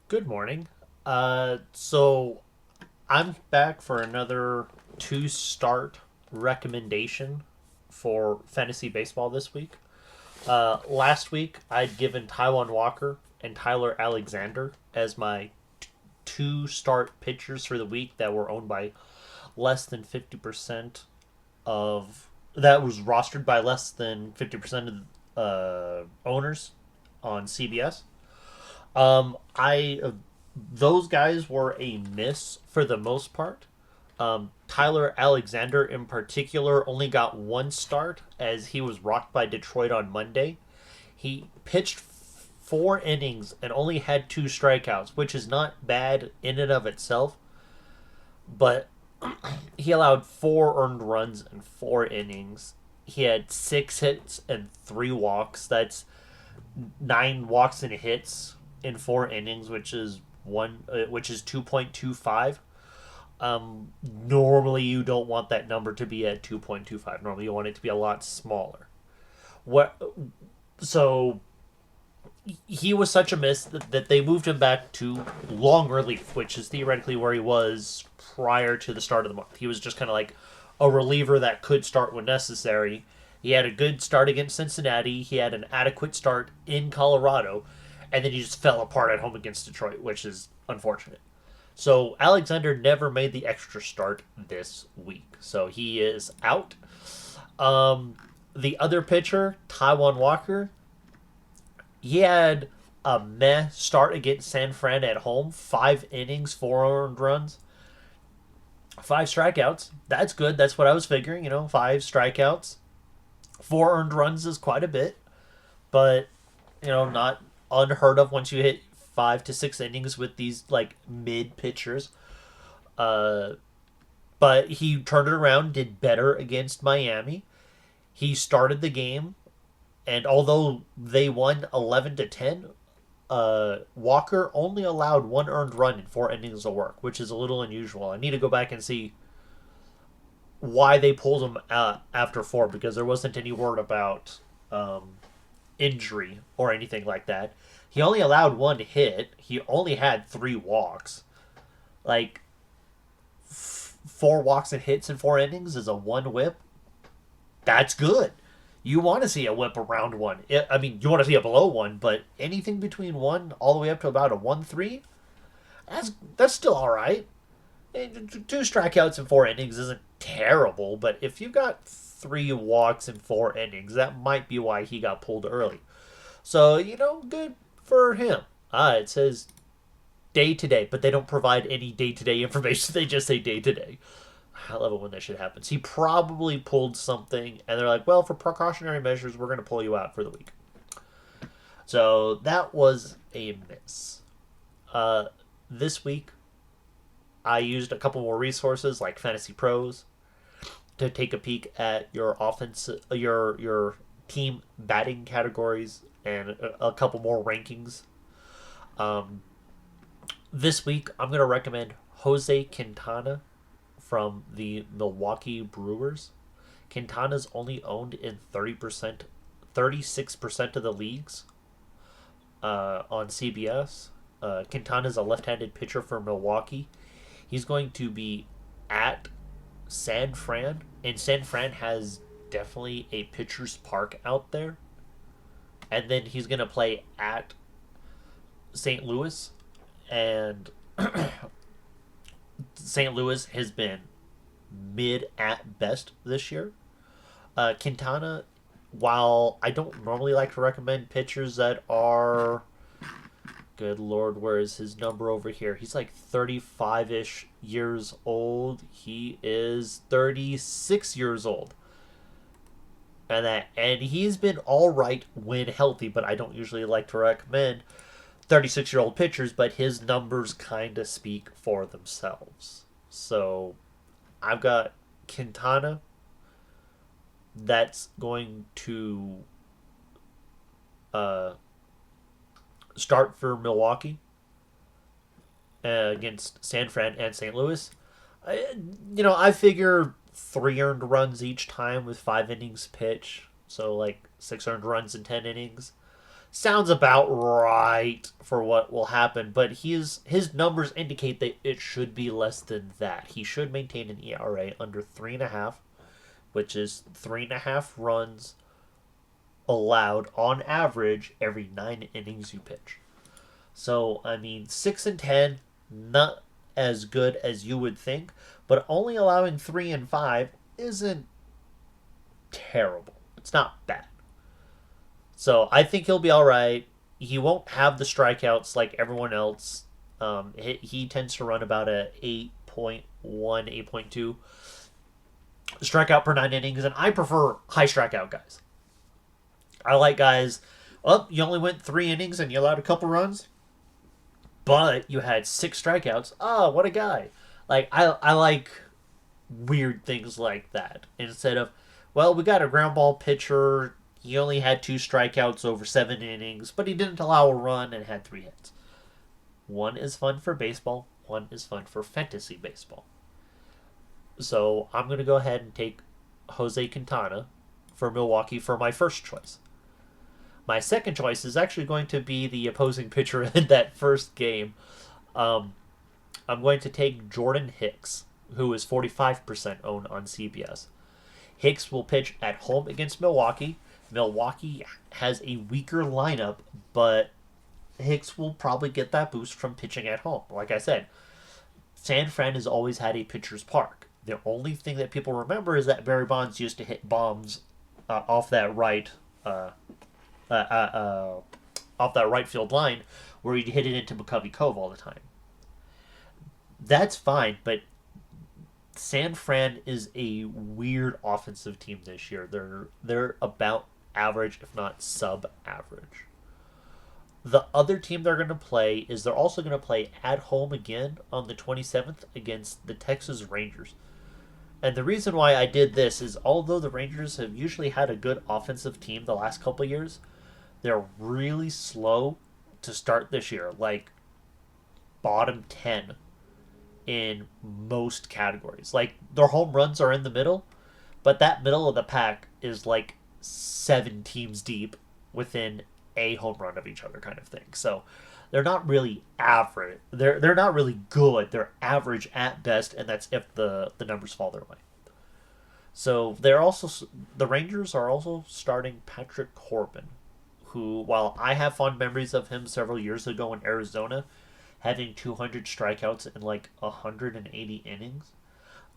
Good morning. So I'm back for another two start recommendation for fantasy baseball this week. Last week I'd given Taiwan Walker and Tyler Alexander as my two start pitchers for the week that were owned by less than 50% of that was rostered by less than 50% of owners on CBS. I Those guys were a miss for the most part. Tyler Alexander, in particular, only got one start as he was rocked by Detroit on Monday. He pitched 4 innings and only had 2 strikeouts, which is not bad in and of itself, but he allowed 4 earned runs in 4 innings. He had 6 hits and 3 walks. That's 9 walks and hits in 4 innings, which is 2.25. Normally you don't want that number to be at 2.25. Normally you want it to be a lot smaller. What so he was such a miss that they moved him back to long relief, which is theoretically where he was prior to the start of the month. He was just kind of like a reliever that could start when necessary. He had a good start against Cincinnati. He had an adequate start in Colorado, and then he just fell apart at home against Detroit, which is unfortunate. So Alexander never made the extra start this week, so he is out. The other pitcher, Taiwan Walker, he had a meh start against San Fran at home. 5 innings, 4 earned runs, 5 strikeouts. That's good. That's what I was figuring. 5 strikeouts, 4 earned runs is quite a bit, but not unheard of once you hit 5 to 6 innings with these like mid pitchers. Uh, but he turned it around, did better against Miami. He started the game, and although they won 11-10, Walker only allowed 1 earned run in 4 innings of work, which is a little unusual. I need to go back and see why they pulled him after 4, because there wasn't any word about injury or anything like that. He only allowed 1 hit. He only had 3 walks. Like 4 walks and hits in 4 innings is a 1 whip. That's good. You want to see a whip around 1. I mean, you want to see a below 1, but anything between 1 all the way up to about a 1-3, that's still all right. 2 strikeouts in 4 innings isn't terrible, but if you got 3 walks in 4 innings, that might be why he got pulled early. So, good for him. It says day to day, but they don't provide any day to day information. They just say day to day. I love it when that shit happens. He probably pulled something, and they're like, well, for precautionary measures, we're going to pull you out for the week. So that was a miss. This week, I used a couple more resources like Fantasy Pros to take a peek at your offense, your team batting categories, and a couple more rankings. Um, this week, I'm going to recommend Jose Quintana from the Milwaukee Brewers. Quintana's only owned in 30%, 36% of the leagues on CBS. Quintana's a left-handed pitcher for Milwaukee. He's going to be at San Fran, and San Fran has definitely a pitcher's park out there. And then he's going to play at St. Louis, and St. Louis has been mid at best this year. Quintana, while I don't normally like to recommend pitchers that are, good lord, where is his number over here? He's like 35-ish years old. He is 36 years old. And he's been all right when healthy, but I don't usually like to recommend 36-year-old pitchers, but his numbers kind of speak for themselves. So I've got Quintana that's going to uh, start for Milwaukee against San Fran and St. Louis. I figure 3 earned runs each time with 5 innings pitch, so like 6 earned runs in 10 innings. sounds about right for what will happen, but his numbers indicate that it should be less than that. He should maintain an ERA under 3.5, which is 3.5 runs allowed on average every 9 innings you pitch. So I mean, 6 and 10, not as good as you would think, but only allowing 3 and 5 isn't terrible. It's not bad. So I think he'll be all right. He won't have the strikeouts like everyone else. He tends to run about a 8.1, 8.2 strikeout per 9 innings, and I prefer high strikeout guys. I like guys. Oh, you only went 3 innings and you allowed a couple runs, but you had 6 strikeouts. Oh, what a guy! Like I like weird things like that instead of, well, we got a ground ball pitcher. He only had 2 strikeouts over 7 innings, but he didn't allow a run and had 3 hits. One is fun for baseball. One is fun for fantasy baseball. So I'm going to go ahead and take Jose Quintana for Milwaukee for my first choice. My second choice is actually going to be the opposing pitcher in that first game. Um, I'm going to take Jordan Hicks, who is 45% owned on CBS. Hicks will pitch at home against Milwaukee. Milwaukee has a weaker lineup, but Hicks will probably get that boost from pitching at home. Like I said, San Fran has always had a pitcher's park. The only thing that people remember is that Barry Bonds used to hit bombs off that uh, uh, off that right field line, where he'd hit it into McCovey Cove all the time. That's fine, but San Fran is a weird offensive team this year. They're about average, if not sub-average. The other team they're going to play is they're also going to play at home again on the 27th against the Texas Rangers. And the reason why I did this is, although the Rangers have usually had a good offensive team the last couple of years, they're really slow to start this year. Like bottom 10 in most categories. Like their home runs are in the middle, but that middle of the pack is like 7 teams deep within a home run of each other, kind of thing. So they're not really average. They're not really good. They're average at best, and that's if the numbers fall their way. So the Rangers are also starting Patrick Corbin, who, while I have fond memories of him several years ago in Arizona, having 200 strikeouts in like 180 innings,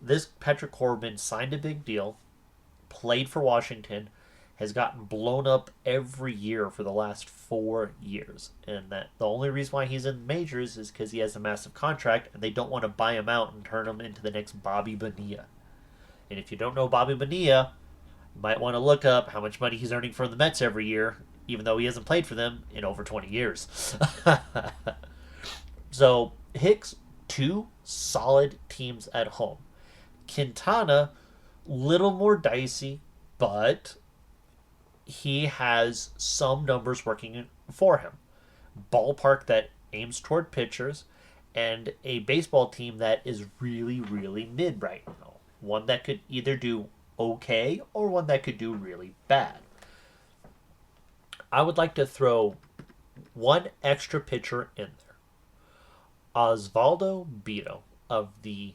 this Patrick Corbin signed a big deal, played for Washington, has gotten blown up every year for the last 4 years. And that the only reason why he's in the majors is because he has a massive contract and they don't want to buy him out and turn him into the next Bobby Bonilla. And if you don't know Bobby Bonilla, you might want to look up how much money he's earning from the Mets every year, even though he hasn't played for them in over 20 years. So, Hicks, 2 solid teams at home. Quintana, little more dicey, but he has some numbers working for him. Ballpark that aims toward pitchers, and a baseball team that is really, really mid right now. One that could either do okay or one that could do really bad. I would like to throw one extra pitcher in there. Osvaldo Bido of the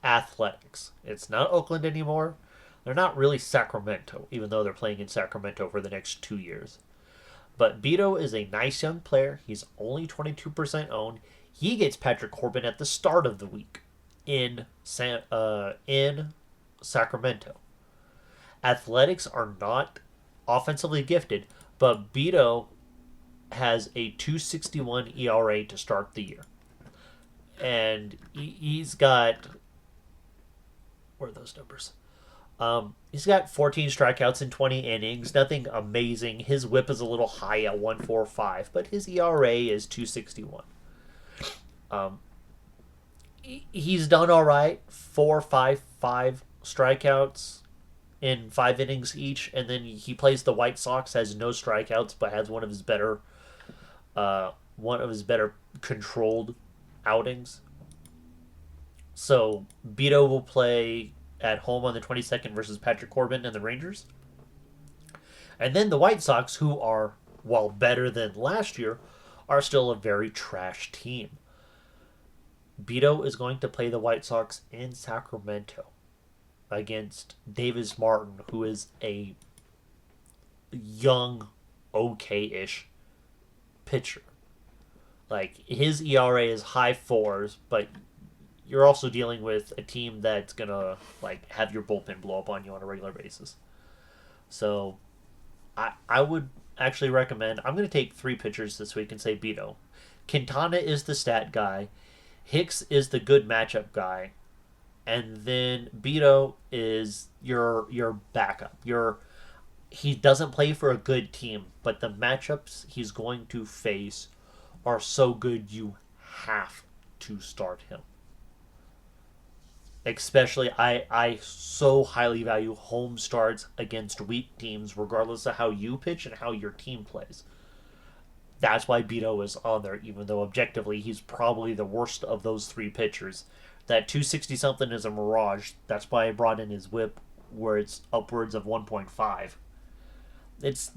Athletics. It's not Oakland anymore. They're not really Sacramento, even though they're playing in Sacramento for the next 2 years. But Bido is a nice young player. He's only 22% owned. He gets Patrick Corbin at the start of the week in Sacramento. Athletics are not offensively gifted, but Bido has a 2.61 ERA to start the year. And he's got... Where are those numbers? He's got 14 strikeouts in 20 innings. Nothing amazing. His whip is a little high at 1.45, but his ERA is 2.61. He's done all right. 4.55 strikeouts in 5 innings each, and then he plays the White Sox, has no strikeouts, but has one of his better controlled outings. So Bido will play at home on the 22nd versus Patrick Corbin and the Rangers. And then the White Sox, who are while better than last year, are still a very trash team. Bido is going to play the White Sox in Sacramento against Davis Martin, who is a young, okay-ish pitcher. Like, his ERA is high fours, but you're also dealing with a team that's gonna like have your bullpen blow up on you on a regular basis. So I would actually recommend. I'm gonna take three pitchers this week and say Beto. Quintana is the stat guy. Hicks is the good matchup guy, and then Beto is your backup. He doesn't play for a good team, but the matchups he's going to face are so good you have to start him. Especially, I so highly value home starts against weak teams, regardless of how you pitch and how your team plays. That's why Beto is on there, even though objectively he's probably the worst of those three pitchers. That 260 something is a mirage. That's why I brought in his whip, where it's upwards of 1.5. It's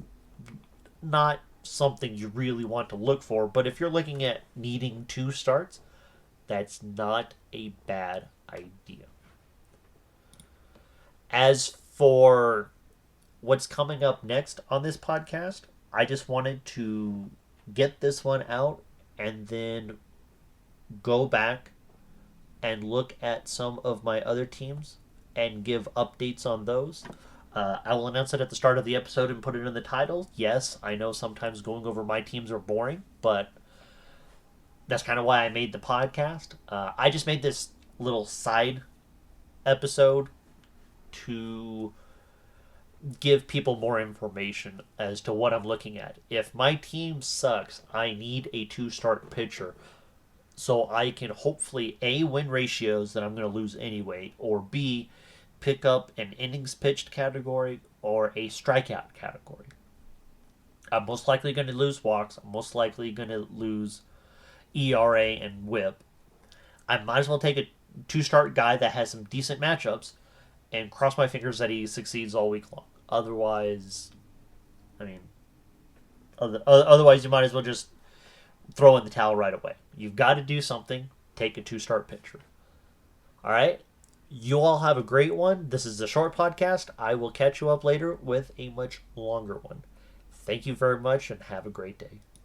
not something you really want to look for, but if you're looking at needing two starts, that's not a bad idea. As for what's coming up next on this podcast, I just wanted to get this one out and then go back and look at some of my other teams and give updates on those. I will announce it at the start of the episode and put it in the title. Yes, I know sometimes going over my teams are boring, but that's kind of why I made the podcast. I just made this little side episode to give people more information as to what I'm looking at. If my team sucks, I need a two-start pitcher so I can hopefully A, win ratios that I'm going to lose anyway, or B, pick up an innings pitched category or a strikeout category. I'm most likely going to lose walks. I'm most likely going to lose ERA and whip. I might as well take a two-start guy that has some decent matchups and cross my fingers that he succeeds all week long. Otherwise, I mean, otherwise you might as well just throw in the towel right away. You've got to do something. Take a two-start pitcher. All right? You all have a great one. This is a short podcast. I will catch you up later with a much longer one. Thank you very much and have a great day.